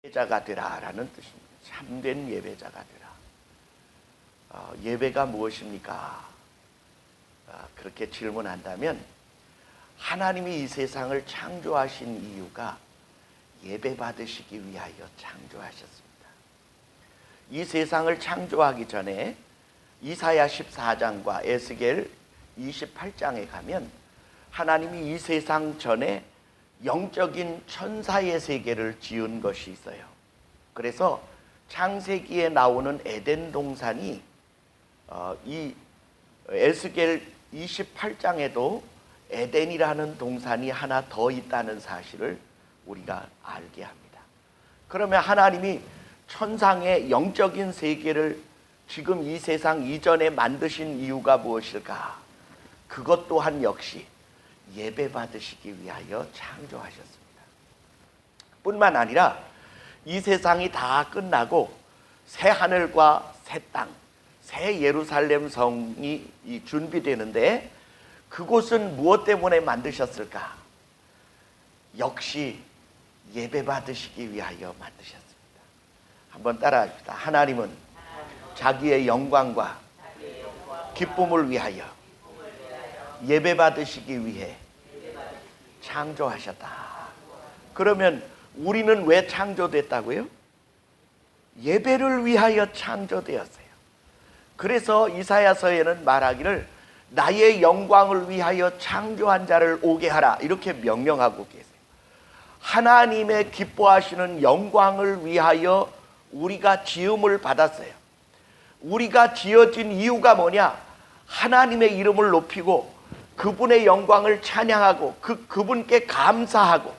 예배자가 되라라는 뜻입니다. 참된 예배자가 되라. 예배가 무엇입니까? 그렇게 질문한다면 하나님이 이 세상을 창조하신 이유가 예배 받으시기 위하여 창조하셨습니다. 이 세상을 창조하기 전에 이사야 14장과 에스겔 28장에 가면 하나님이 이 세상 전에 영적인 천사의 세계를 지은 것이 있어요. 그래서 창세기에 나오는 에덴 동산이 이 에스겔 28장에도 에덴이라는 동산이 하나 더 있다는 사실을 우리가 알게 합니다. 그러면 하나님이 천상의 영적인 세계를 지금 이 세상 이전에 만드신 이유가 무엇일까? 그것 또한 역시 예배 받으시기 위하여 창조하셨습니다. 뿐만 아니라 이 세상이 다 끝나고 새 하늘과 새 땅, 새 예루살렘 성이 준비되는데 그곳은 무엇 때문에 만드셨을까? 역시 예배 받으시기 위하여 만드셨습니다. 한번 따라합시다. 하나님은 자기의 영광과 기쁨을 위하여 예배 받으시기 위해 창조하셨다. 그러면 우리는 왜 창조됐다고요? 예배를 위하여 창조되었어요. 그래서 이사야서에는 말하기를 나의 영광을 위하여 창조한 자를 오게 하라 이렇게 명령하고 계세요. 하나님의 기뻐하시는 영광을 위하여 우리가 지음을 받았어요. 우리가 지어진 이유가 뭐냐? 하나님의 이름을 높이고 그분의 영광을 찬양하고 그분께 감사하고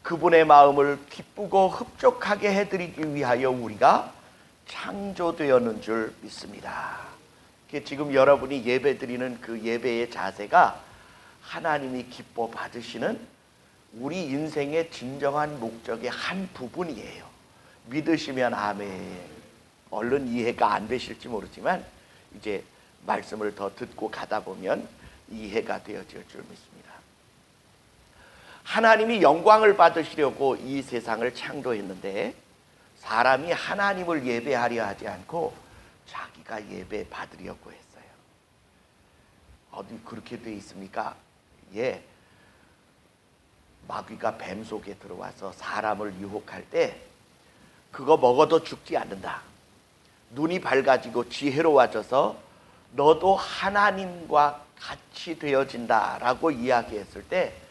그분의 마음을 기쁘고 흡족하게 해드리기 위하여 우리가 창조되었는 줄 믿습니다. 지금 여러분이 예배드리는 그 예배의 자세가 하나님이 기뻐 받으시는 우리 인생의 진정한 목적의 한 부분이에요. 믿으시면 아멘. 얼른 이해가 안 되실지 모르지만 이제 말씀을 더 듣고 가다 보면 이해가 되어질 줄 믿습니다. 하나님이 영광을 받으시려고 이 세상을 창조했는데 사람이 하나님을 예배하려 하지 않고 자기가 예배 받으려고 했어요. 어디 그렇게 돼 있습니까? 예. 마귀가 뱀 속에 들어와서 사람을 유혹할 때 그거 먹어도 죽지 않는다. 눈이 밝아지고 지혜로워져서 너도 하나님과 같이 되어진다라고 이야기했을 때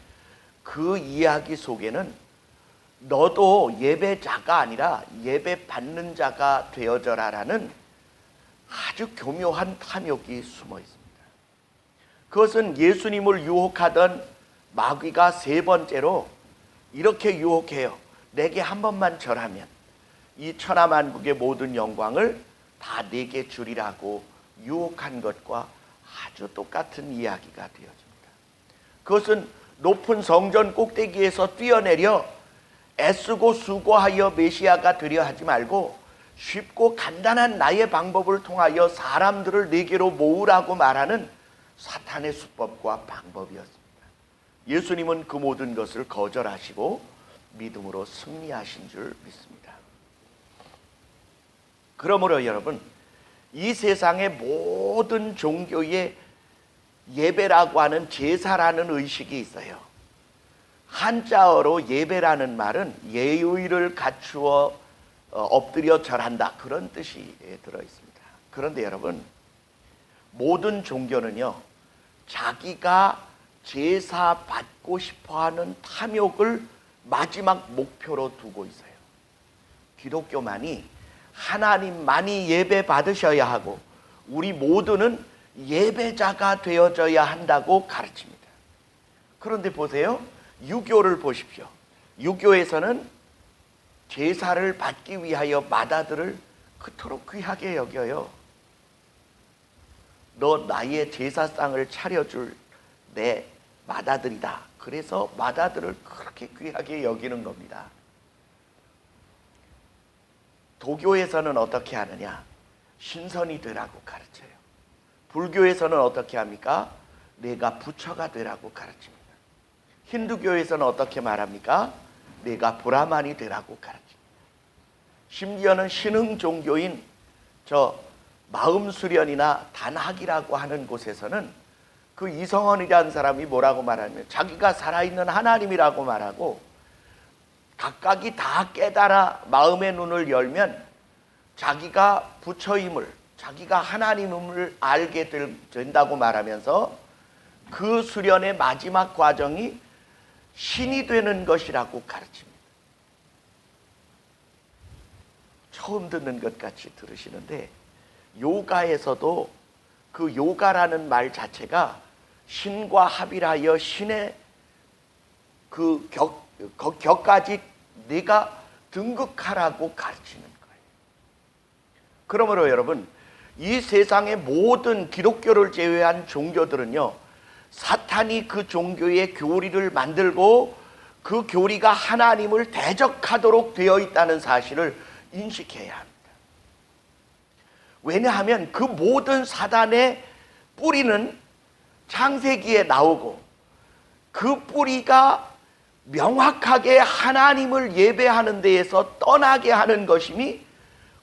그 이야기 속에는 너도 예배자가 아니라 예배 받는 자가 되어져라라는 아주 교묘한 탐욕이 숨어 있습니다. 그것은 예수님을 유혹하던 마귀가 세 번째로 이렇게 유혹해요. 내게 한 번만 절하면 이 천하만국의 모든 영광을 다 내게 주리라고 유혹한 것과 아주 똑같은 이야기가 되어집니다. 그것은 높은 성전 꼭대기에서 뛰어내려 애쓰고 수고하여 메시아가 되려 하지 말고 쉽고 간단한 나의 방법을 통하여 사람들을 내게로 모으라고 말하는 사탄의 수법과 방법이었습니다. 예수님은 그 모든 것을 거절하시고 믿음으로 승리하신 줄 믿습니다. 그러므로 여러분, 이 세상의 모든 종교의 예배라고 하는 제사라는 의식이 있어요. 한자어로 예배라는 말은 예의를 갖추어 엎드려 절한다 그런 뜻이 들어 있습니다. 그런데 여러분, 모든 종교는요 자기가 제사 받고 싶어하는 탐욕을 마지막 목표로 두고 있어요. 기독교만이 하나님만이 예배 받으셔야 하고 우리 모두는 예배자가 되어져야 한다고 가르칩니다. 그런데 보세요. 유교를 보십시오. 유교에서는 제사를 받기 위하여 마다들을 그토록 귀하게 여겨요. 너 나의 제사상을 차려줄 내 마다들이다. 그래서 마다들을 그렇게 귀하게 여기는 겁니다. 도교에서는 어떻게 하느냐? 신선이 되라고 가르쳐요. 불교에서는 어떻게 합니까? 내가 부처가 되라고 가르칩니다. 힌두교에서는 어떻게 말합니까? 내가 브라만이 되라고 가르칩니다. 심지어는 신흥 종교인 저 마음수련이나 단학이라고 하는 곳에서는 그 이성헌이라는 사람이 뭐라고 말하냐면 자기가 살아있는 하나님이라고 말하고 각각이 다 깨달아 마음의 눈을 열면 자기가 부처임을, 자기가 하나님임을 알게 된다고 말하면서 그 수련의 마지막 과정이 신이 되는 것이라고 가르칩니다. 처음 듣는 것 같이 들으시는데 요가에서도 그 요가라는 말 자체가 신과 합일하여 신의 그 격까지 내가 등극하라고 가르치는 거예요. 그러므로 여러분, 이 세상의 모든 기독교를 제외한 종교들은요, 사탄이 그 종교의 교리를 만들고 그 교리가 하나님을 대적하도록 되어 있다는 사실을 인식해야 합니다. 왜냐하면 그 모든 사단의 뿌리는 창세기에 나오고 그 뿌리가 명확하게 하나님을 예배하는 데에서 떠나게 하는 것임이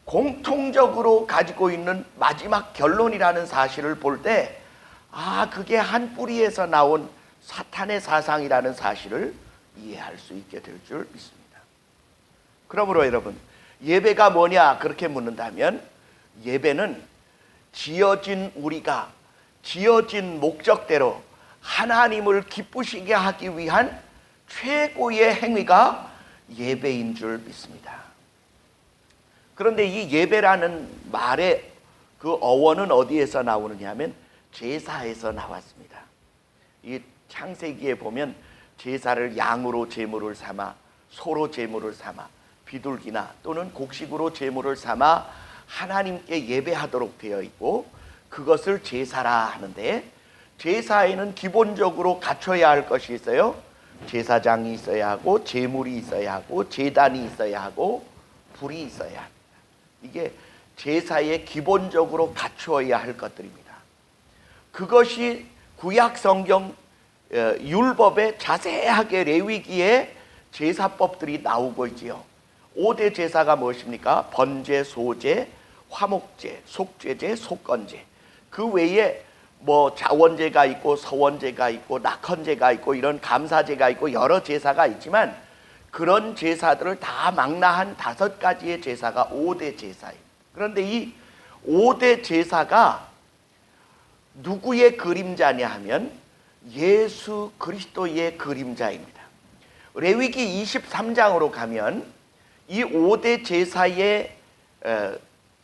공통적으로 가지고 있는 마지막 결론이라는 사실을 볼 때, 그게 한 뿌리에서 나온 사탄의 사상이라는 사실을 이해할 수 있게 될 줄 믿습니다. 그러므로 여러분, 예배가 뭐냐 그렇게 묻는다면 예배는 지어진 우리가 지어진 목적대로 하나님을 기쁘시게 하기 위한 최고의 행위가 예배인 줄 믿습니다. 그런데 이 예배라는 말의 그 어원은 어디에서 나오느냐 하면 제사에서 나왔습니다. 이 창세기에 보면 제사를 양으로 제물을 삼아, 소로 제물을 삼아, 비둘기나 또는 곡식으로 제물을 삼아 하나님께 예배하도록 되어 있고, 그것을 제사라 하는데, 제사에는 기본적으로 갖춰야 할 것이 있어요. 제사장이 있어야 하고, 제물이 있어야 하고, 제단이 있어야 하고, 불이 있어야 합니다. 이게 제사에 기본적으로 갖추어야 할 것들입니다. 그것이 구약 성경 율법에 자세하게 레위기에 제사법들이 나오고 있지요. 5대 제사가 무엇입니까? 번제, 소제, 화목제, 속죄제, 속건제. 그 외에 뭐 자원제가 있고 서원제가 있고 낙헌제가 있고 이런 감사제가 있고 여러 제사가 있지만, 그런 제사들을 다 망라한 5가지의 제사가 5대 제사예요. 그런데 이 5대 제사가 누구의 그림자냐 하면 예수 그리스도의 그림자입니다. 레위기 23장으로 가면 이 5대 제사의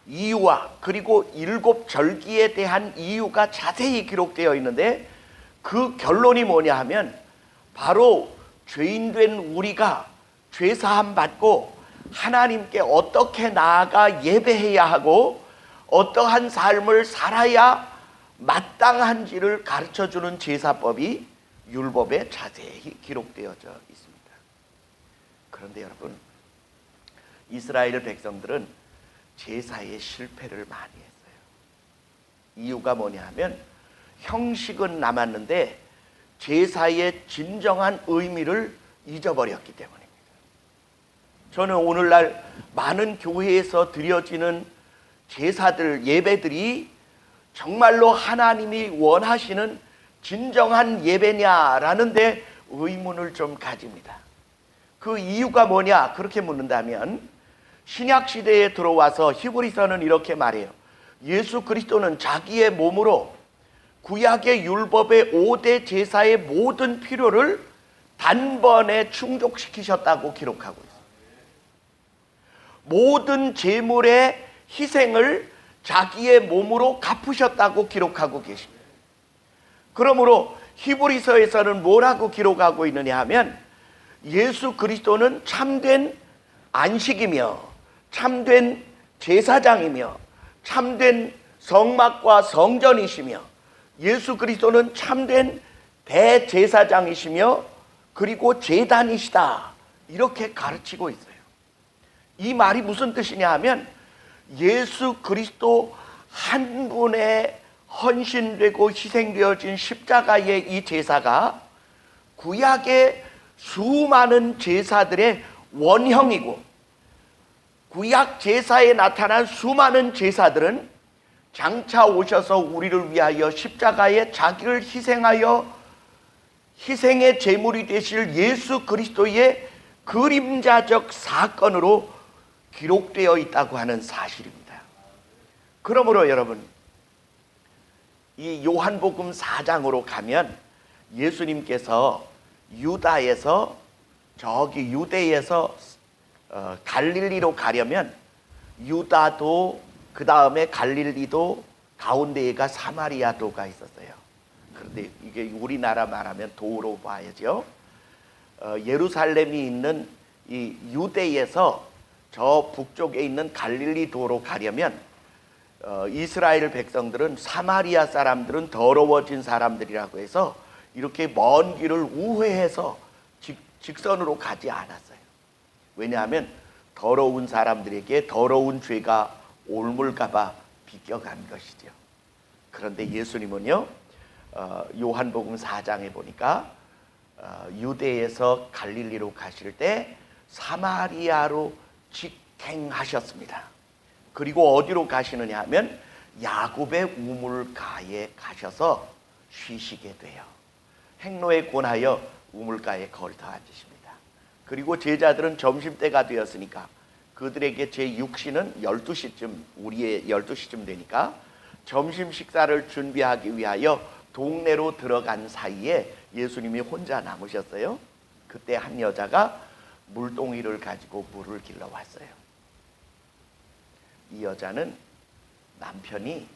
이유와 그리고 7절기에 대한 이유가 자세히 기록되어 있는데, 그 결론이 뭐냐 하면 바로 죄인된 우리가 죄사함 받고 하나님께 어떻게 나아가 예배해야 하고 어떠한 삶을 살아야 마땅한지를 가르쳐주는 제사법이 율법에 자세히 기록되어져 있습니다. 그런데 여러분, 이스라엘 백성들은 제사에 실패를 많이 했어요. 이유가 뭐냐 하면 형식은 남았는데 제사의 진정한 의미를 잊어버렸기 때문입니다. 저는 오늘날 많은 교회에서 드려지는 제사들, 예배들이 정말로 하나님이 원하시는 진정한 예배냐라는 데 의문을 좀 가집니다. 그 이유가 뭐냐 그렇게 묻는다면, 신약시대에 들어와서 히브리서는 이렇게 말해요. 예수 그리스도는 자기의 몸으로 구약의 율법의 5대 제사의 모든 필요를 단번에 충족시키셨다고 기록하고 있습니다. 모든 제물의 희생을 자기의 몸으로 갚으셨다고 기록하고 계십니다. 그러므로 히브리서에서는 뭐라고 기록하고 있느냐 하면, 예수 그리스도는 참된 안식이며 참된 제사장이며 참된 성막과 성전이시며, 예수 그리스도는 참된 대제사장이시며 그리고 제단이시다, 이렇게 가르치고 있어요. 이 말이 무슨 뜻이냐 하면, 예수 그리스도 한 분의 헌신되고 희생되어진 십자가의 이 제사가 구약의 수많은 제사들의 원형이고, 구약 제사에 나타난 수많은 제사들은 장차 오셔서 우리를 위하여 십자가에 자기를 희생하여 희생의 제물이 되실 예수 그리스도의 그림자적 사건으로 기록되어 있다고 하는 사실입니다. 그러므로 여러분, 이 요한복음 4장으로 가면 예수님께서 유다에서 저기 유대에서 갈릴리로 가려면 유다도 그 다음에 갈릴리도 가운데에가 사마리아도가 있었어요. 그런데 이게 우리나라 말하면 도로 봐야죠. 예루살렘이 있는 이 유대에서 저 북쪽에 있는 갈릴리 도로 가려면 이스라엘 백성들은 사마리아 사람들은 더러워진 사람들이라고 해서 이렇게 먼 길을 우회해서 직선으로 가지 않았어요. 왜냐하면 더러운 사람들에게 더러운 죄가 옮을까봐 비껴간 것이죠. 그런데 예수님은요, 요한복음 4장에 보니까 유대에서 갈릴리로 가실 때 사마리아로 직행하셨습니다. 그리고 어디로 가시느냐 하면 야곱의 우물가에 가셔서 쉬시게 돼요. 행로에 권하여 우물가에 걸터 앉으십니다. 그리고 제자들은 점심때가 되었으니까 그들에게 제6시는 12시쯤, 우리의 12시쯤 되니까 점심 식사를 준비하기 위하여 동네로 들어간 사이에 예수님이 혼자 남으셨어요. 그때 한 여자가 물동이를 가지고 물을 길러 왔어요. 이 여자는 남편이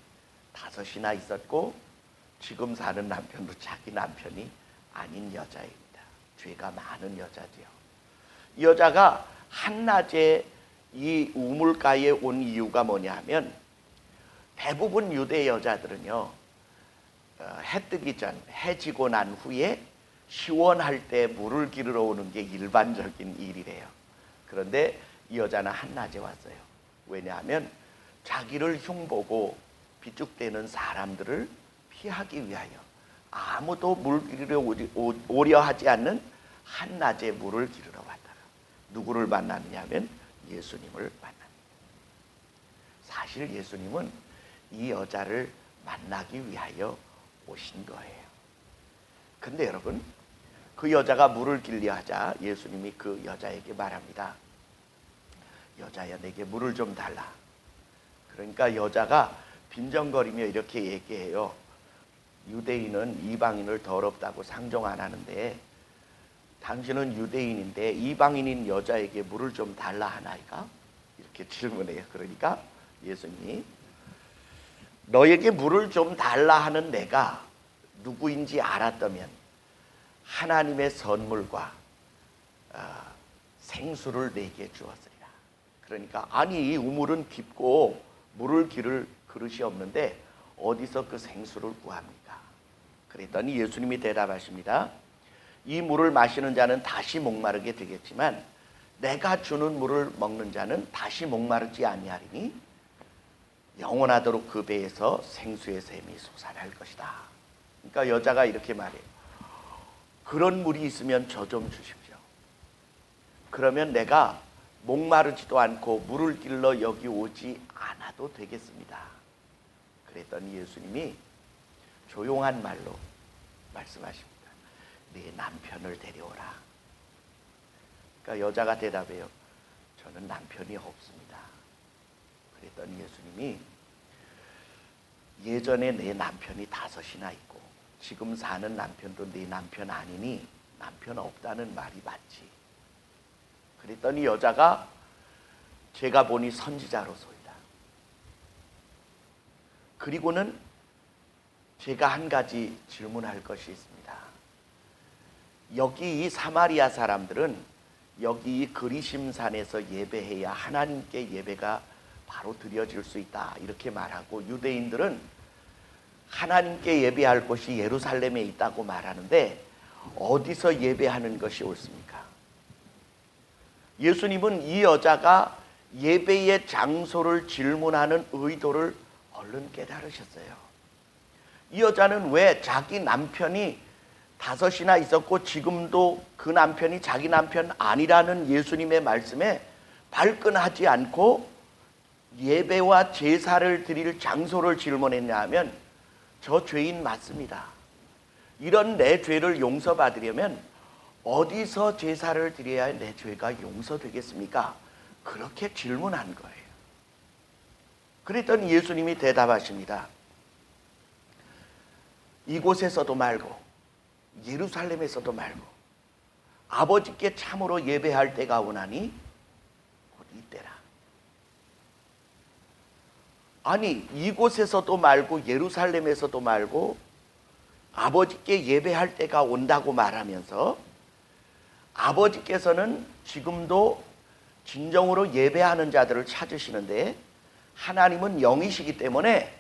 5이나 있었고 지금 사는 남편도 자기 남편이 아닌 여자입니다. 죄가 많은 여자지요. 이 여자가 한낮에 이 우물가에 온 이유가 뭐냐 하면 대부분 유대 여자들은요, 해 뜨기 전, 해 지고 난 후에 시원할 때 물을 기르러 오는 게 일반적인 일이래요. 그런데 이 여자는 한낮에 왔어요. 왜냐하면 자기를 흉보고 비축되는 사람들을 피하기 위하여 아무도 물 기르러 오려 하지 않는 한낮에 물을 기르러 왔다가 누구를 만나느냐 하면 예수님을 만납니다. 사실 예수님은 이 여자를 만나기 위하여 오신 거예요. 근데 여러분, 그 여자가 물을 길려 하자 예수님이 그 여자에게 말합니다. 여자야, 내게 물을 좀 달라. 그러니까 여자가 빈정거리며 이렇게 얘기해요. 유대인은 이방인을 더럽다고 상종 안 하는데 당신은 유대인인데 이방인인 여자에게 물을 좀 달라 하나이까? 이렇게 질문해요. 그러니까 예수님이 너에게 물을 좀 달라 하는 내가 누구인지 알았다면 하나님의 선물과 생수를 내게 주었으리라. 그러니까 아니, 이 우물은 깊고 물을 기를 그릇이 없는데 어디서 그 생수를 구합니까? 그랬더니 예수님이 대답하십니다. 이 물을 마시는 자는 다시 목마르게 되겠지만 내가 주는 물을 먹는 자는 다시 목마르지 아니하리니 영원하도록 그 배에서 생수의 샘이 솟아날 것이다. 그러니까 여자가 이렇게 말해요. 그런 물이 있으면 저 좀 주십시오. 그러면 내가 목마르지도 않고 물을 길러 여기 오지 않아도 되겠습니다. 그랬더니 예수님이 조용한 말로 말씀하십니다. 네 남편을 데려오라. 그러니까 여자가 대답해요. 저는 남편이 없습니다. 그랬더니 예수님이 예전에 내 남편이 5이나 있고 지금 사는 남편도 네 남편 아니니 남편 없다는 말이 맞지. 그랬더니 여자가 제가 보니 선지자로소이다. 그리고는 제가 한 가지 질문할 것이 있습니다. 여기 이 사마리아 사람들은 여기 이 그리심산에서 예배해야 하나님께 예배가 바로 드려질 수 있다 이렇게 말하고, 유대인들은 하나님께 예배할 곳이 예루살렘에 있다고 말하는데 어디서 예배하는 것이 옳습니까? 예수님은 이 여자가 예배의 장소를 질문하는 의도를 얼른 깨달으셨어요. 이 여자는 왜 자기 남편이 5이나 있었고 지금도 그 남편이 자기 남편 아니라는 예수님의 말씀에 발끈하지 않고 예배와 제사를 드릴 장소를 질문했냐 하면 저 죄인 맞습니다. 이런 내 죄를 용서받으려면 어디서 제사를 드려야 내 죄가 용서되겠습니까? 그렇게 질문한 거예요. 그랬더니 예수님이 대답하십니다. 이곳에서도 말고 예루살렘에서도 말고 아버지께 참으로 예배할 때가 오나니 곧 이때라. 아니, 이곳에서도 말고 예루살렘에서도 말고 아버지께 예배할 때가 온다고 말하면서 아버지께서는 지금도 진정으로 예배하는 자들을 찾으시는데 하나님은 영이시기 때문에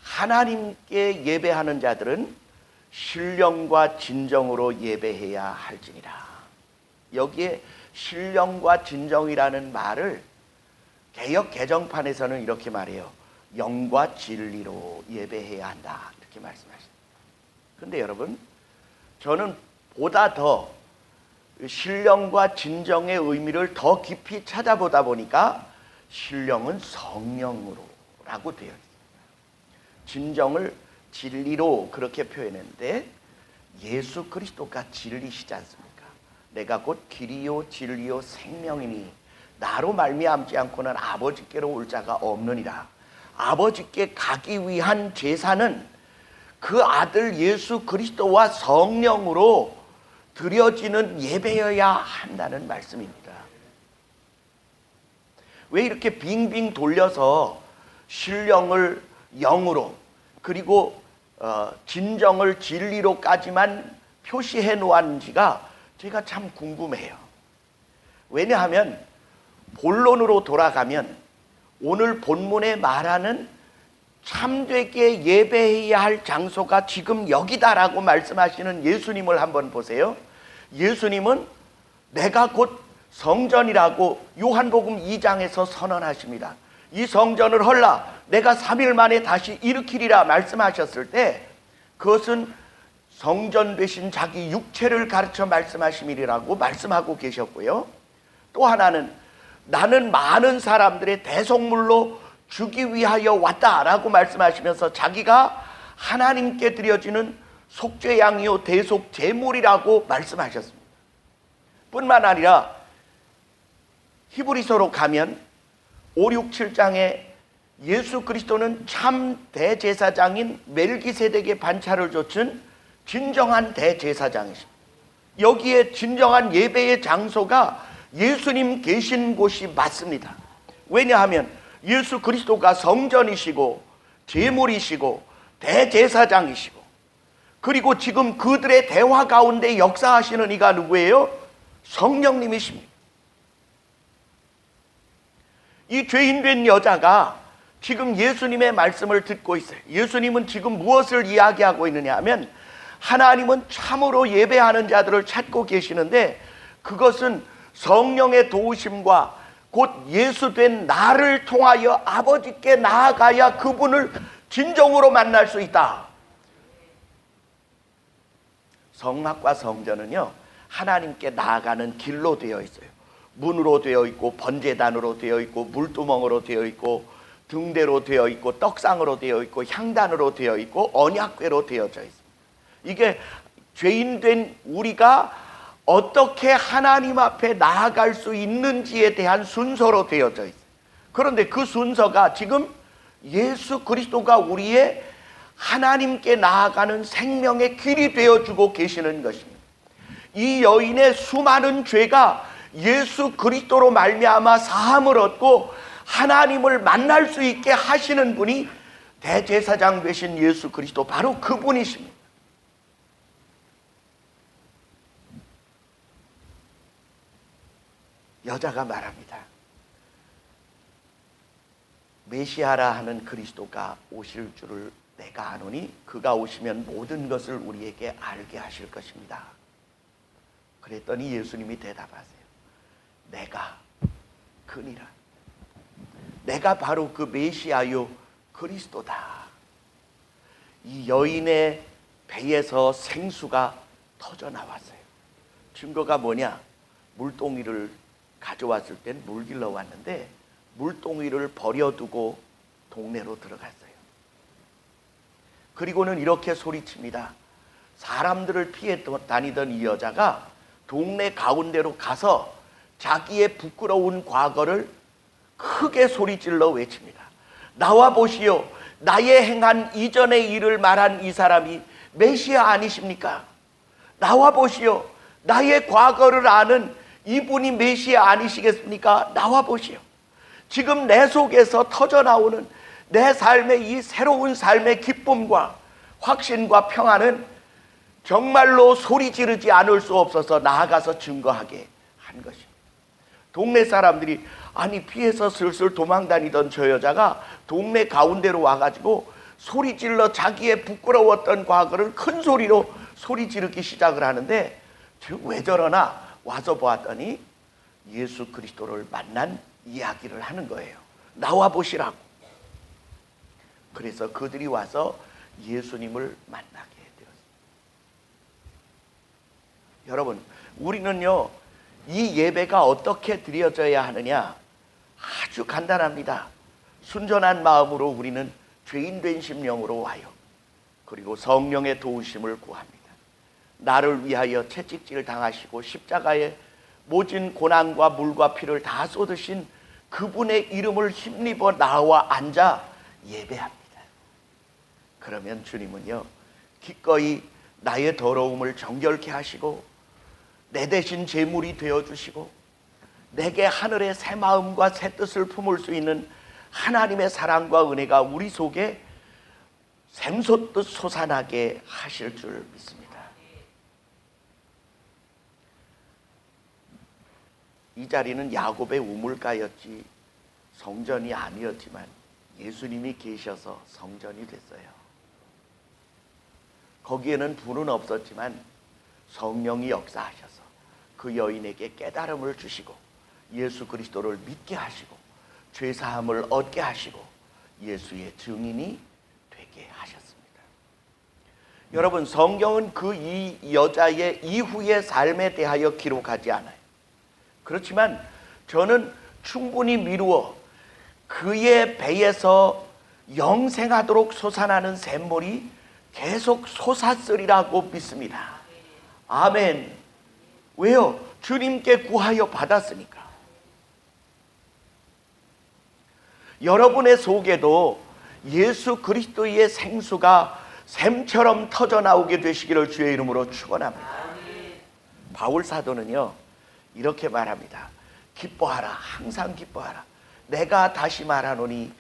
하나님께 예배하는 자들은 신령과 진정으로 예배해야 할지니라. 여기에 신령과 진정이라는 말을 개역 개정판에서는 이렇게 말해요. 영과 진리로 예배해야 한다. 이렇게 말씀하십니다. 근데 여러분, 저는 보다 더 신령과 진정의 의미를 더 깊이 찾아보다 보니까 신령은 성령으로라고 되어 있습니다. 진정을 진리로 그렇게 표현했는데 예수 그리스도가 진리시지 않습니까? 내가 곧 길이요 진리요 생명이니 나로 말미암지 않고는 아버지께로 올 자가 없느니라. 아버지께 가기 위한 제사는 그 아들 예수 그리스도와 성령으로 드려지는 예배여야 한다는 말씀입니다. 왜 이렇게 빙빙 돌려서 신령을 영으로 그리고 진정을 진리로까지만 표시해 놓았는지가 제가 참 궁금해요. 왜냐하면 본론으로 돌아가면 오늘 본문에 말하는 참되게 예배해야 할 장소가 지금 여기다라고 말씀하시는 예수님을 한번 보세요. 예수님은 내가 곧 성전이라고 요한복음 2장에서 선언하십니다. 이 성전을 헐라 내가 3일 만에 다시 일으키리라 말씀하셨을 때 그것은 성전 되신 자기 육체를 가르쳐 말씀하심이라고 말씀하고 계셨고요. 또 하나는 나는 많은 사람들의 대속물로 주기 위하여 왔다라고 말씀하시면서 자기가 하나님께 드려지는 속죄양이요 대속 제물이라고 말씀하셨습니다. 뿐만 아니라 히브리서로 가면 5, 6, 7장에 예수 그리스도는 참 대제사장인 멜기세덱의 반차를 좇은 진정한 대제사장이십니다. 여기에 진정한 예배의 장소가 예수님 계신 곳이 맞습니다. 왜냐하면 예수 그리스도가 성전이시고 제물이시고 대제사장이시고 그리고 지금 그들의 대화 가운데 역사하시는 이가 누구예요? 성령님이십니다. 이 죄인된 여자가 지금 예수님의 말씀을 듣고 있어요. 예수님은 지금 무엇을 이야기하고 있느냐 하면 하나님은 참으로 예배하는 자들을 찾고 계시는데 그것은 성령의 도우심과 곧 예수된 나를 통하여 아버지께 나아가야 그분을 진정으로 만날 수 있다. 성막과 성전은요 하나님께 나아가는 길로 되어 있어요. 문으로 되어 있고 번제단으로 되어 있고 물두멍으로 되어 있고 등대로 되어 있고 떡상으로 되어 있고 향단으로 되어 있고 언약궤로 되어져 있습니다. 이게 죄인된 우리가 어떻게 하나님 앞에 나아갈 수 있는지에 대한 순서로 되어져 있어요. 그런데 그 순서가 지금 예수 그리스도가 우리의 하나님께 나아가는 생명의 길이 되어주고 계시는 것입니다. 이 여인의 수많은 죄가 예수 그리스도로 말미암아 사함을 얻고 하나님을 만날 수 있게 하시는 분이 대제사장 되신 예수 그리스도 바로 그분이십니다. 여자가 말합니다. 메시아라 하는 그리스도가 오실 줄을 내가 아노니 그가 오시면 모든 것을 우리에게 알게 하실 것입니다. 그랬더니 예수님이 대답하세요. 내가 그니라. 내가 바로 그 메시아요 그리스도다. 이 여인의 배에서 생수가 터져 나왔어요. 증거가 뭐냐? 물동이를 가져왔을 땐 물 길러 왔는데 물동이를 버려두고 동네로 들어갔어요. 그리고는 이렇게 소리칩니다. 사람들을 피해 다니던 이 여자가 동네 가운데로 가서 자기의 부끄러운 과거를 크게 소리질러 외칩니다. 나와 보시오. 나의 행한 이전의 일을 말한 이 사람이 메시아 아니십니까? 나와 보시오. 나의 과거를 아는 이분이 메시아 아니시겠습니까? 나와 보시오. 지금 내 속에서 터져나오는 내 삶의 이 새로운 삶의 기쁨과 확신과 평안은 정말로 소리 지르지 않을 수 없어서 나아가서 증거하게 한 것입니다. 동네 사람들이 아니 피해서 슬슬 도망다니던 저 여자가 동네 가운데로 와가지고 소리 질러 자기의 부끄러웠던 과거를 큰 소리로 소리 지르기 시작을 하는데 왜 저러나 와서 보았더니 예수 그리스도를 만난 이야기를 하는 거예요. 나와 보시라고. 그래서 그들이 와서 예수님을 만나게 되었습니다. 여러분, 우리는요 이 예배가 어떻게 드려져야 하느냐? 아주 간단합니다. 순전한 마음으로 우리는 죄인된 심령으로 와요. 그리고 성령의 도우심을 구합니다. 나를 위하여 채찍질 당하시고 십자가에 모진 고난과 물과 피를 다 쏟으신 그분의 이름을 힘입어 나와 앉아 예배합니다. 그러면 주님은요 기꺼이 나의 더러움을 정결케 하시고 내 대신 제물이 되어주시고 내게 하늘의 새 마음과 새 뜻을 품을 수 있는 하나님의 사랑과 은혜가 우리 속에 샘솟듯 솟아나게 하실 줄 믿습니다. 이 자리는 야곱의 우물가였지 성전이 아니었지만 예수님이 계셔서 성전이 됐어요. 거기에는 불은 없었지만 성령이 역사하셔서 그 여인에게 깨달음을 주시고 예수 그리스도를 믿게 하시고 죄사함을 얻게 하시고 예수의 증인이 되게 하셨습니다. 여러분, 성경은 그 이 여자의 이후의 삶에 대하여 기록하지 않아요. 그렇지만 저는 충분히 미루어 그의 배에서 영생하도록 솟아나는 샘물이 계속 솟았으리라고 믿습니다. 아멘. 왜요? 주님께 구하여 받았으니까. 여러분의 속에도 예수 그리스도의 생수가 샘처럼 터져나오게 되시기를 주의 이름으로 축원합니다. 바울 사도는요 이렇게 말합니다. 기뻐하라. 항상 기뻐하라. 내가 다시 말하노니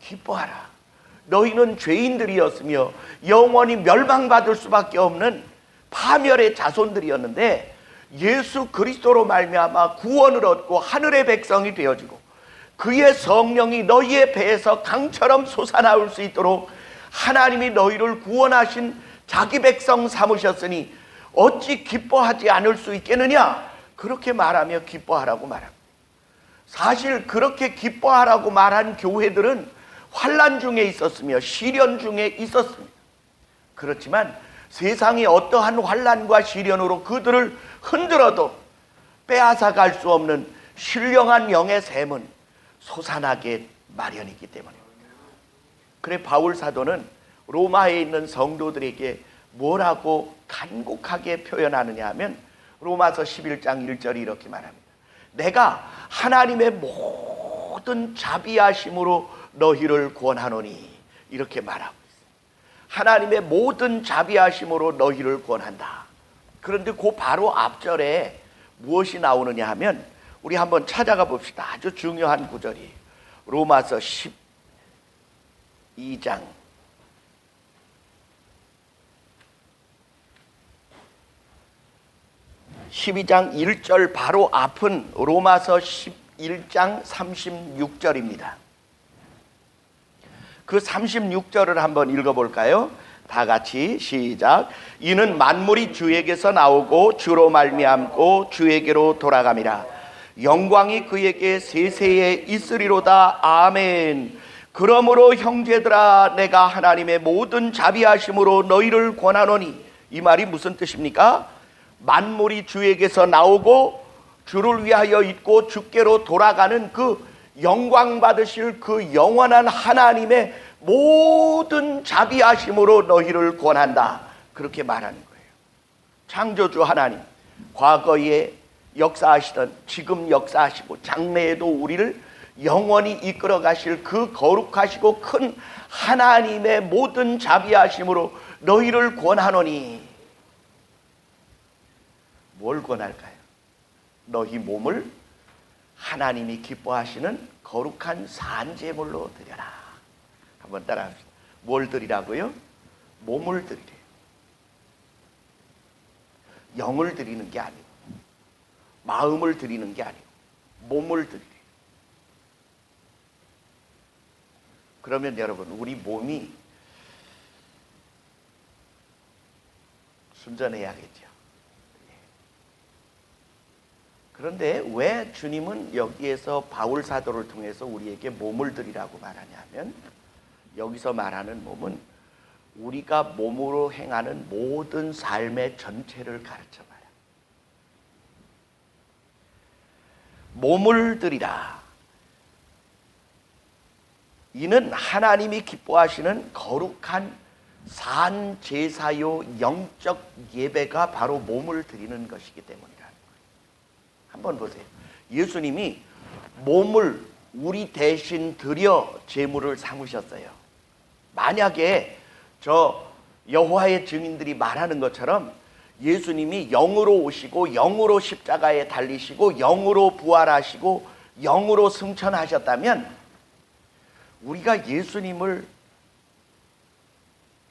기뻐하라. 너희는 죄인들이었으며 영원히 멸망받을 수밖에 없는 파멸의 자손들이었는데 예수 그리스도로 말미암아 구원을 얻고 하늘의 백성이 되어지고 그의 성령이 너희의 배에서 강처럼 솟아나올 수 있도록 하나님이 너희를 구원하신 자기 백성 삼으셨으니 어찌 기뻐하지 않을 수 있겠느냐? 그렇게 말하며 기뻐하라고 말합니다. 사실 그렇게 기뻐하라고 말한 교회들은 환난 중에 있었으며 시련 중에 있었습니다. 그렇지만 세상이 어떠한 환난과 시련으로 그들을 흔들어도 빼앗아 갈 수 없는 신령한 영의 샘은 솟아나게 마련이기 때문입니다. 그래 바울 사도는 로마에 있는 성도들에게 뭐라고 간곡하게 표현하느냐 하면 로마서 11장 1절이 이렇게 말합니다. 내가 하나님의 모든 자비하심으로 너희를 권하노니 이렇게 말하고 있어요. 하나님의 모든 자비하심으로 너희를 권한다. 그런데 그 바로 앞절에 무엇이 나오느냐 하면 우리 한번 찾아가 봅시다. 아주 중요한 구절이에요. 로마서 12장 1절 바로 앞은 로마서 11장 36절입니다. 그 36절을 한번 읽어볼까요? 다 같이 시작. 이는 만물이 주에게서 나오고 주로 말미암고 주에게로 돌아감이라. 영광이 그에게 세세에 있으리로다. 아멘. 그러므로 형제들아 내가 하나님의 모든 자비하심으로 너희를 권하노니 이 말이 무슨 뜻입니까? 만물이 주에게서 나오고 주를 위하여 있고 주께로 돌아가는 그 영광 받으실 그 영원한 하나님의 모든 자비하심으로 너희를 권한다. 그렇게 말하는 거예요. 창조주 하나님, 과거에 역사하시던 지금 역사하시고 장래에도 우리를 영원히 이끌어 가실 그 거룩하시고 큰 하나님의 모든 자비하심으로 너희를 권하노니. 뭘 권할까요? 너희 몸을 하나님이 기뻐하시는 거룩한 산제물로 드려라. 한번 따라합시다. 뭘 드리라고요? 몸을 드리래요. 영을 드리는 게 아니고, 마음을 드리는 게 아니고, 몸을 드리래요. 그러면 여러분, 우리 몸이 순전해야겠죠. 그런데 왜 주님은 여기에서 바울 사도를 통해서 우리에게 몸을 드리라고 말하냐면, 여기서 말하는 몸은 우리가 몸으로 행하는 모든 삶의 전체를 가르쳐 말해요. 몸을 드리라. 이는 하나님이 기뻐하시는 거룩한 산 제사요 영적 예배가 바로 몸을 드리는 것이기 때문이라는 거예요. 한번 보세요. 예수님이 몸을 우리 대신 드려 제물을 삼으셨어요. 만약에 저 여호와의 증인들이 말하는 것처럼 예수님이 영으로 오시고 영으로 십자가에 달리시고 영으로 부활하시고 영으로 승천하셨다면 우리가 예수님을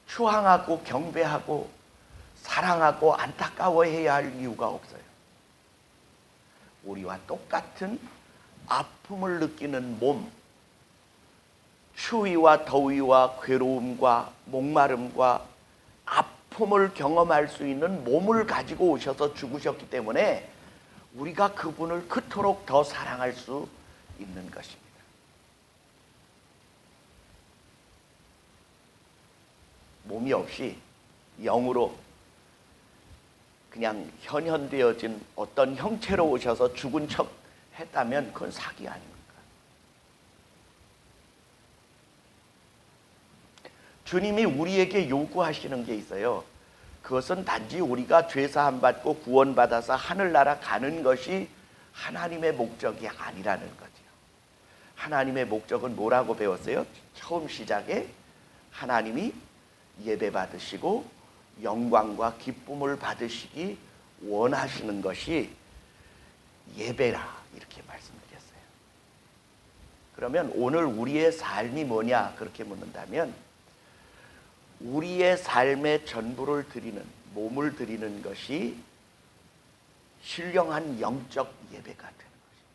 추앙하고 경배하고 사랑하고 안타까워해야 할 이유가 없어요. 우리와 똑같은 아픔을 느끼는 몸, 추위와 더위와 괴로움과 목마름과 아픔을 경험할 수 있는 몸을 가지고 오셔서 죽으셨기 때문에 우리가 그분을 그토록 더 사랑할 수 있는 것입니다. 몸이 없이 영으로 그냥 현현되어진 어떤 형체로 오셔서 죽은 척 했다면 그건 사기 아닙니까? 주님이 우리에게 요구하시는 게 있어요. 그것은 단지 우리가 죄사함 받고 구원받아서 하늘나라 가는 것이 하나님의 목적이 아니라는 거죠. 하나님의 목적은 뭐라고 배웠어요? 처음 시작에 하나님이 예배 받으시고 영광과 기쁨을 받으시기 원하시는 것이 예배라, 이렇게 말씀드렸어요. 그러면 오늘 우리의 삶이 뭐냐 그렇게 묻는다면 우리의 삶의 전부를 드리는, 몸을 드리는 것이 신령한 영적 예배가 되는 것입니다.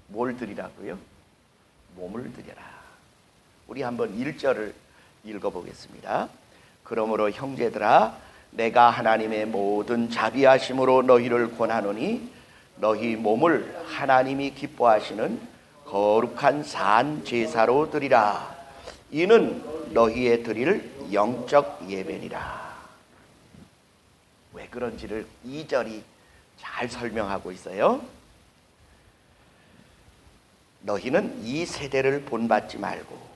뭘 드리라고요? 몸을 드려라. 우리 한번 1절을 읽어보겠습니다. 그러므로 형제들아, 내가 하나님의 모든 자비하심으로 너희를 권하노니 너희 몸을 하나님이 기뻐하시는 거룩한 산 제사로 드리라. 이는 너희의 드릴 영적 예배니라. 왜 그런지를 2절이 잘 설명하고 있어요. 너희는 이 세대를 본받지 말고,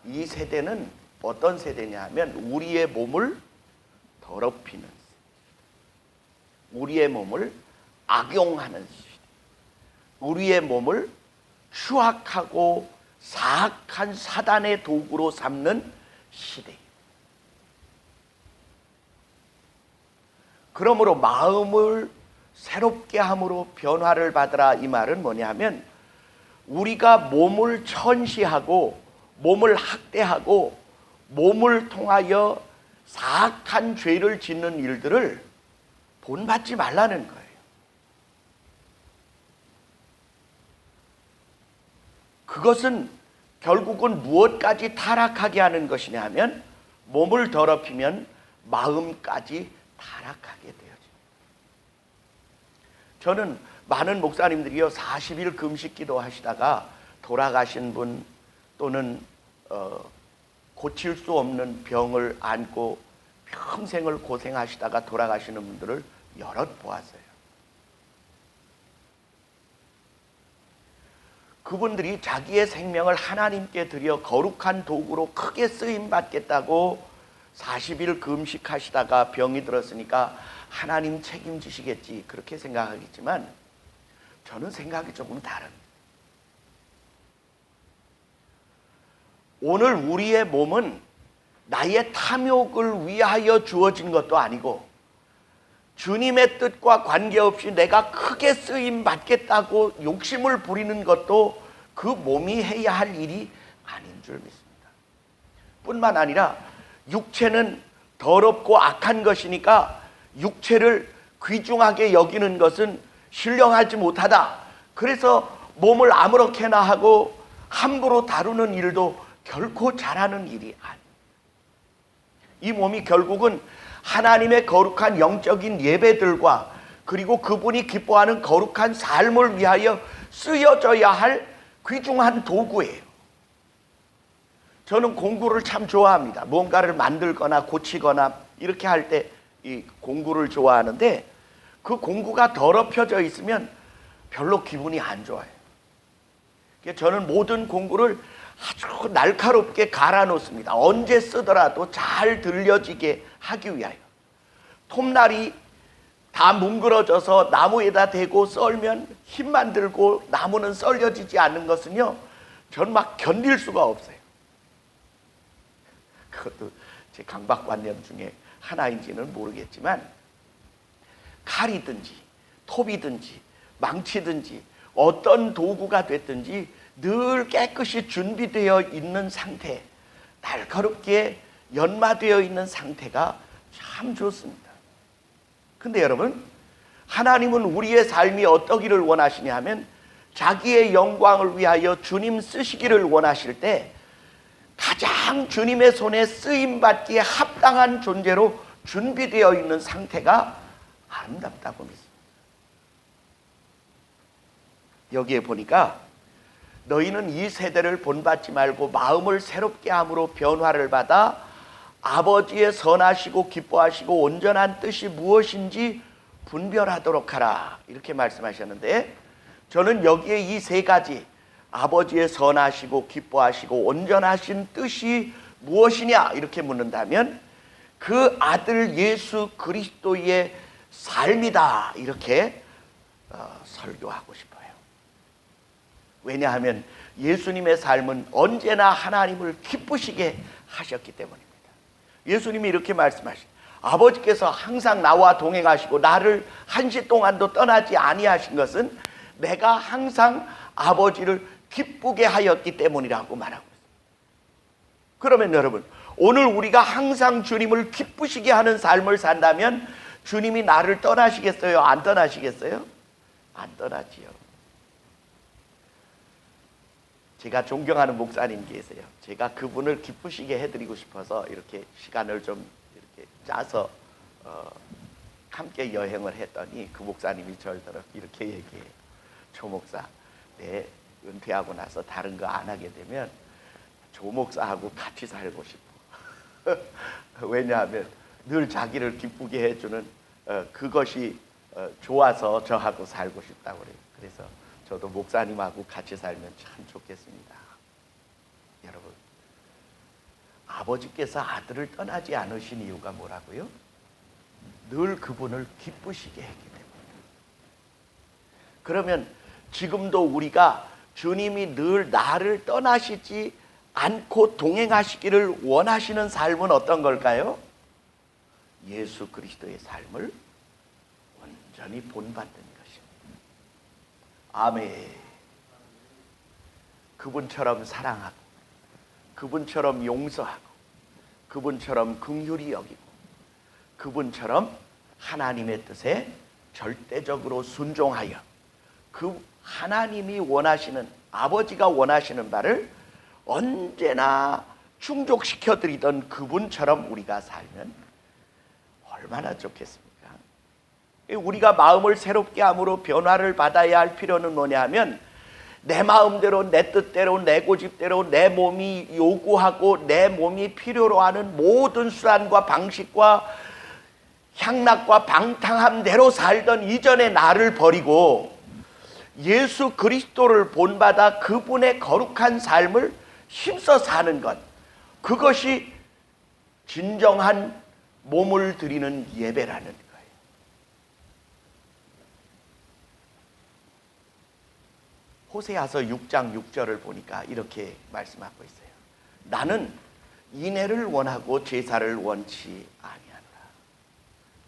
이 세대는 어떤 세대냐 하면 우리의 몸을 더럽히는, 우리의 몸을 악용하는 시대, 우리의 몸을 추악하고 사악한 사단의 도구로 삼는 시대예요. 그러므로 마음을 새롭게 함으로 변화를 받으라, 이 말은 뭐냐 하면 우리가 몸을 천시하고 몸을 학대하고 몸을 통하여 사악한 죄를 짓는 일들을 본받지 말라는 거예요. 그것은 결국은 무엇까지 타락하게 하는 것이냐 하면 몸을 더럽히면 마음까지 타락하게 되어집니다. 저는 많은 목사님들이요 40일 금식 기도 하시다가 돌아가신 분 또는 고칠 수 없는 병을 안고 평생을 고생하시다가 돌아가시는 분들을 여럿 보았어요. 그분들이 자기의 생명을 하나님께 드려 거룩한 도구로 크게 쓰임 받겠다고 40일 금식하시다가 병이 들었으니까 하나님 책임지시겠지 그렇게 생각하겠지만 저는 생각이 조금 다른. 오늘 우리의 몸은 나의 탐욕을 위하여 주어진 것도 아니고 주님의 뜻과 관계없이 내가 크게 쓰임 받겠다고 욕심을 부리는 것도 그 몸이 해야 할 일이 아닌 줄 믿습니다. 뿐만 아니라 육체는 더럽고 악한 것이니까 육체를 귀중하게 여기는 것은 신령하지 못하다. 그래서 몸을 아무렇게나 하고 함부로 다루는 일도 결코 잘하는 일이 아닙니다. 이 몸이 결국은 하나님의 거룩한 영적인 예배들과 그리고 그분이 기뻐하는 거룩한 삶을 위하여 쓰여져야 할 귀중한 도구예요. 저는 공구를 참 좋아합니다. 뭔가를 만들거나 고치거나 이렇게 할 때 이 공구를 좋아하는데 그 공구가 더럽혀져 있으면 별로 기분이 안 좋아요. 저는 모든 공구를 아주 날카롭게 갈아 놓습니다. 언제 쓰더라도 잘 들려지게 하기 위하여. 톱날이 다 뭉그러져서 나무에다 대고 썰면 힘만 들고 나무는 썰려지지 않는 것은요, 전 막 견딜 수가 없어요. 그것도 제 강박관념 중에 하나인지는 모르겠지만 칼이든지 톱이든지 망치든지 어떤 도구가 됐든지 늘 깨끗이 준비되어 있는 상태, 날카롭게 연마되어 있는 상태가 참 좋습니다. 근데 여러분, 하나님은 우리의 삶이 어떠기를 원하시냐 하면 자기의 영광을 위하여 주님 쓰시기를 원하실 때 가장 주님의 손에 쓰임받기에 합당한 존재로 준비되어 있는 상태가 아름답다고 믿습니다. 여기에 보니까 너희는 이 세대를 본받지 말고 마음을 새롭게 함으로 변화를 받아 아버지의 선하시고 기뻐하시고 온전한 뜻이 무엇인지 분별하도록 하라 이렇게 말씀하셨는데, 저는 여기에 이 세 가지 아버지의 선하시고 기뻐하시고 온전하신 뜻이 무엇이냐 이렇게 묻는다면 그 아들 예수 그리스도의 삶이다 이렇게 설교하고 싶어요. 왜냐하면 예수님의 삶은 언제나 하나님을 기쁘시게 하셨기 때문입니다. 예수님이 이렇게 말씀하십니다. 아버지께서 항상 나와 동행하시고 나를 한시 동안도 떠나지 아니하신 것은 내가 항상 아버지를 기쁘게 하였기 때문이라고 말하고 있습니다. 그러면 여러분, 오늘 우리가 항상 주님을 기쁘시게 하는 삶을 산다면 주님이 나를 떠나시겠어요? 안 떠나시겠어요? 안 떠나지요. 제가 존경하는 목사님 계세요. 제가 그분을 기쁘시게 해드리고 싶어서 이렇게 시간을 좀 이렇게 짜서 함께 여행을 했더니 그 목사님이 저희들 이렇게 얘기해요. 조 목사, 내 은퇴하고 나서 다른 거 안 하게 되면 조 목사하고 같이 살고 싶어. 왜냐하면 늘 자기를 기쁘게 해주는 그것이 좋아서 저하고 살고 싶다고 그래요. 그래서 저도 목사님하고 같이 살면 참 좋겠습니다. 여러분, 아버지께서 아들을 떠나지 않으신 이유가 뭐라고요? 늘 그분을 기쁘시게 했기 때문입니다. 그러면 지금도 우리가 주님이 늘 나를 떠나시지 않고 동행하시기를 원하시는 삶은 어떤 걸까요? 예수 그리스도의 삶을 온전히 본받는 것입니다. 아멘. 그분처럼 사랑하고 그분처럼 용서하고 그분처럼 긍휼히 여기고 그분처럼 하나님의 뜻에 절대적으로 순종하여 그 하나님이 원하시는, 아버지가 원하시는 바를 언제나 충족시켜 드리던 그분처럼 우리가 살면 얼마나 좋겠습니까? 우리가 마음을 새롭게 함으로 변화를 받아야 할 필요는 뭐냐 하면 내 마음대로, 내 뜻대로, 내 고집대로 내 몸이 요구하고 내 몸이 필요로 하는 모든 수단과 방식과 향락과 방탕함대로 살던 이전의 나를 버리고 예수 그리스도를 본받아 그분의 거룩한 삶을 힘써 사는 것, 그것이 진정한 몸을 드리는 예배라는 거예요. 호세아서 6장 6절을 보니까 이렇게 말씀하고 있어요. 나는 인애를 원하고 제사를 원치 아니하노라.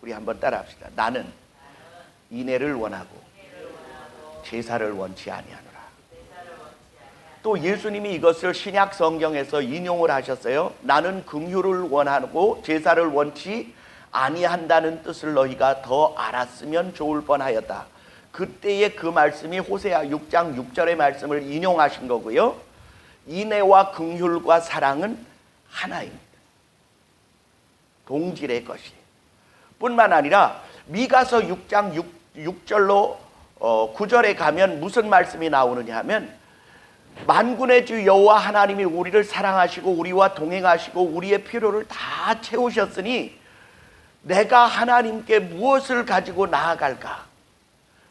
우리 한번 따라합시다. 나는 인애를 원하고 제사를 원치 아니하노라. 또 예수님이 이것을 신약 성경에서 인용을 하셨어요. 나는 긍휼을 원하고 제사를 원치 아니한다는 뜻을 너희가 더 알았으면 좋을 뻔하였다. 그때의 그 말씀이 호세아 6장 6절의 말씀을 인용하신 거고요. 인애와 긍휼과 사랑은 하나입니다. 동질의 것이에요. 뿐만 아니라 미가서 6장 6절로 9절에 가면 무슨 말씀이 나오느냐 하면, 만군의 주 여호와 하나님이 우리를 사랑하시고 우리와 동행하시고 우리의 필요를 다 채우셨으니 내가 하나님께 무엇을 가지고 나아갈까?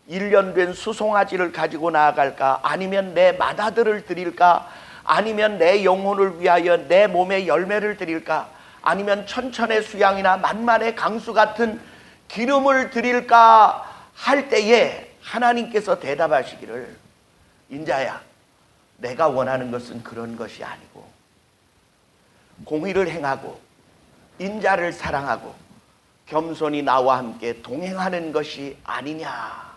1년 된 수송아지를 가지고 나아갈까? 아니면 내 맏아들을 드릴까? 아니면 내 영혼을 위하여 내 몸의 열매를 드릴까? 아니면 천천의 수양이나 만만의 강수 같은 기름을 드릴까? 할 때에 하나님께서 대답하시기를, 인자야, 내가 원하는 것은 그런 것이 아니고 공의를 행하고 인자를 사랑하고 겸손히 나와 함께 동행하는 것이 아니냐.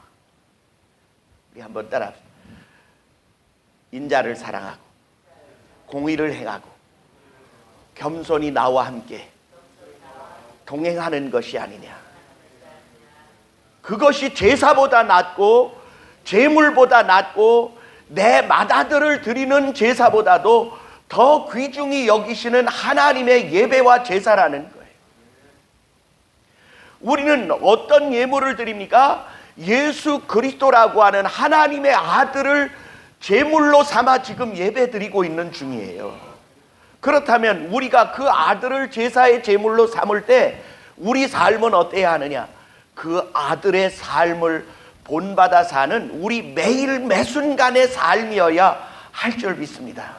우리 한번 따라합시다. 인자를 사랑하고 공의를 행하고 겸손히 나와 함께 동행하는 것이 아니냐. 그것이 제사보다 낫고 제물보다 낫고 내 맏아들을 드리는 제사보다도 더 귀중히 여기시는 하나님의 예배와 제사라는 거예요. 우리는 어떤 예물을 드립니까? 예수 그리스도라고 하는 하나님의 아들을 제물로 삼아 지금 예배 드리고 있는 중이에요. 그렇다면 우리가 그 아들을 제사의 제물로 삼을 때 우리 삶은 어때야 하느냐? 그 아들의 삶을 본받아 사는 우리 매일 매순간의 삶이어야 할 줄 믿습니다.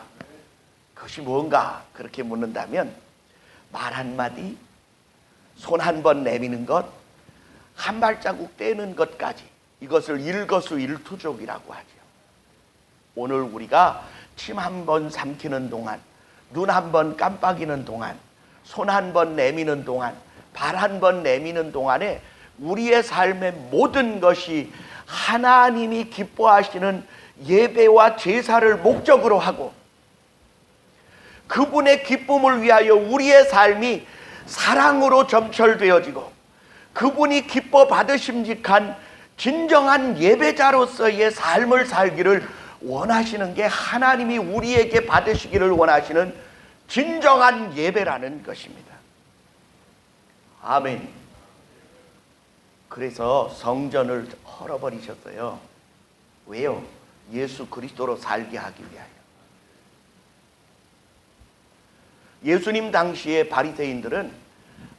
그것이 뭔가 그렇게 묻는다면, 말 한마디, 손 한 번 내미는 것, 한 발자국 떼는 것까지, 이것을 일거수일투족이라고 하죠. 오늘 우리가 침 한 번 삼키는 동안, 눈 한 번 깜빡이는 동안, 손 한 번 내미는 동안, 발 한 번 내미는 동안에 우리의 삶의 모든 것이 하나님이 기뻐하시는 예배와 제사를 목적으로 하고 그분의 기쁨을 위하여 우리의 삶이 사랑으로 점철되어지고 그분이 기뻐 받으심직한 진정한 예배자로서의 삶을 살기를 원하시는 게 하나님이 우리에게 받으시기를 원하시는 진정한 예배라는 것입니다. 아멘. 그래서 성전을 헐어버리셨어요. 왜요? 예수 그리스도로 살게 하기 위하여. 예수님 당시의 바리새인들은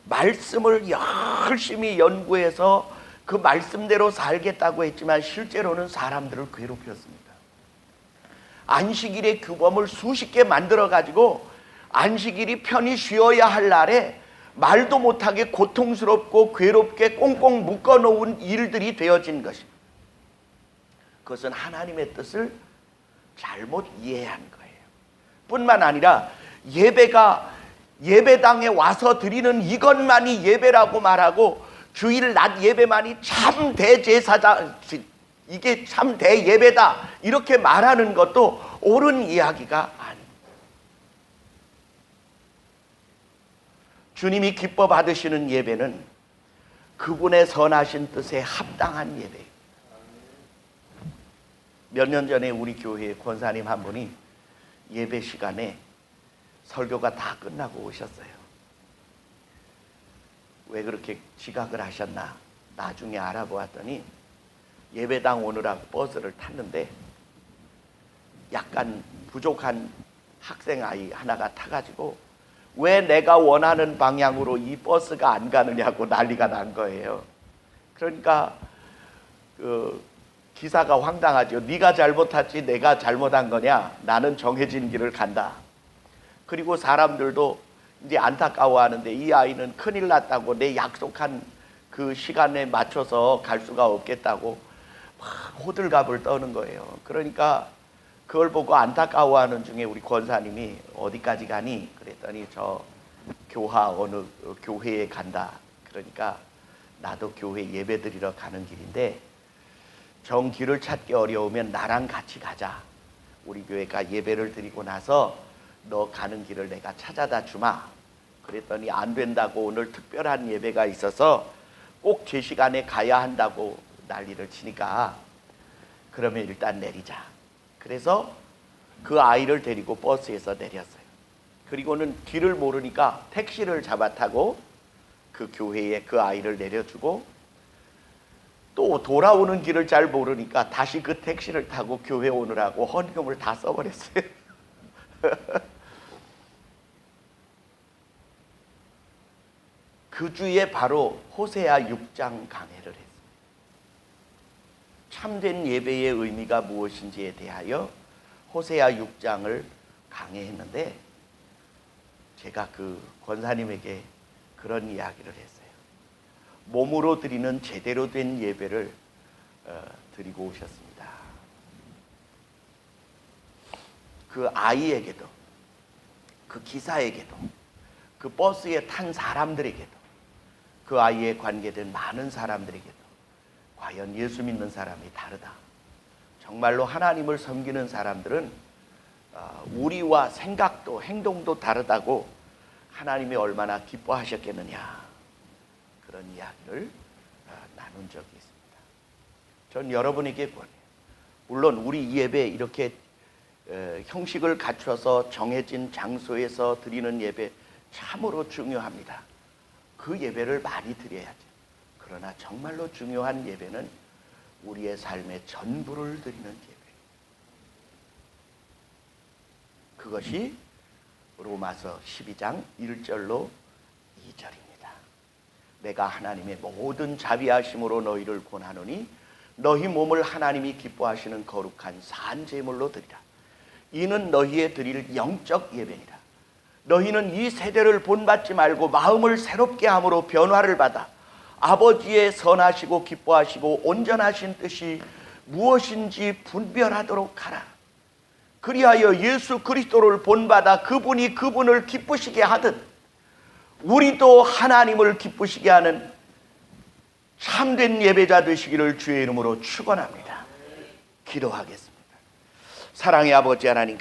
말씀을 열심히 연구해서 그 말씀대로 살겠다고 했지만 실제로는 사람들을 괴롭혔습니다. 안식일의 규범을 수십 개 만들어 가지고 안식일이 편히 쉬어야 할 날에 말도 못하게 고통스럽고 괴롭게 꽁꽁 묶어놓은 일들이 되어진 것입니다. 그것은 하나님의 뜻을 잘못 이해한 거예요. 뿐만 아니라 예배가 예배당에 와서 드리는 이것만이 예배라고 말하고 주일 낮 예배만이 참 대제사장, 이게 참 대예배다 이렇게 말하는 것도 옳은 이야기가 아닙니다. 주님이 기뻐 받으시는 예배는 그분의 선하신 뜻에 합당한 예배입니다. 몇 년 전에 우리 교회 권사님 한 분이 예배 시간에 설교가 다 끝나고 오셨어요. 왜 그렇게 지각을 하셨나 나중에 알아보았더니 예배당 오느라고 버스를 탔는데 약간 부족한 학생 아이 하나가 타가지고 왜 내가 원하는 방향으로 이 버스가 안 가느냐고 난리가 난 거예요. 그러니까 그 기사가 황당하죠. 네가 잘못했지 내가 잘못한 거냐? 나는 정해진 길을 간다. 그리고 사람들도 이제 안타까워하는데 이 아이는 큰일 났다고 내 약속한 그 시간에 맞춰서 갈 수가 없겠다고 막 호들갑을 떠는 거예요. 그러니까 그걸 보고 안타까워하는 중에 우리 권사님이 어디까지 가니? 그랬더니 저 교화 어느 교회에 간다. 그러니까 나도 교회 예배 드리러 가는 길인데 정 길을 찾기 어려우면 나랑 같이 가자. 우리 교회가 예배를 드리고 나서 너 가는 길을 내가 찾아다 주마. 그랬더니 안 된다고 오늘 특별한 예배가 있어서 꼭 제 시간에 가야 한다고 난리를 치니까 그러면 일단 내리자. 그래서 그 아이를 데리고 버스에서 내렸어요. 그리고는 길을 모르니까 택시를 잡아 타고 그 교회에 그 아이를 내려주고 또 돌아오는 길을 잘 모르니까 다시 그 택시를 타고 교회 오느라고 헌금을 다 써버렸어요. 그 주에 바로 호세아 6장 강해를 했어요. 참된 예배의 의미가 무엇인지에 대하여 호세아 6장을 강해했는데 제가 그 권사님에게 그런 이야기를 했어요. 몸으로 드리는 제대로 된 예배를 드리고 오셨습니다. 그 아이에게도 그 기사에게도 그 버스에 탄 사람들에게도 그 아이에 관계된 많은 사람들에게도 과연 예수 믿는 사람이 다르다. 정말로 하나님을 섬기는 사람들은 우리와 생각도 행동도 다르다고 하나님이 얼마나 기뻐하셨겠느냐. 그런 이야기를 나눈 적이 있습니다. 전 여러분에게 권해요. 물론 우리 예배 이렇게 형식을 갖춰서 정해진 장소에서 드리는 예배 참으로 중요합니다. 그 예배를 많이 드려야죠. 그러나 정말로 중요한 예배는 우리의 삶의 전부를 드리는 예배. 그것이 로마서 12장 1절로 2절입니다. 내가 하나님의 모든 자비하심으로 너희를 권하노니 너희 몸을 하나님이 기뻐하시는 거룩한 산제물로 드리라. 이는 너희의 드릴 영적 예배니라. 너희는 이 세대를 본받지 말고 마음을 새롭게 함으로 변화를 받아 아버지의 선하시고 기뻐하시고 온전하신 뜻이 무엇인지 분별하도록 하라. 그리하여 예수 그리스도를 본받아 그분이 그분을 기쁘시게 하듯 우리도 하나님을 기쁘시게 하는 참된 예배자 되시기를 주의 이름으로 축원합니다. 기도하겠습니다. 사랑의 아버지 하나님,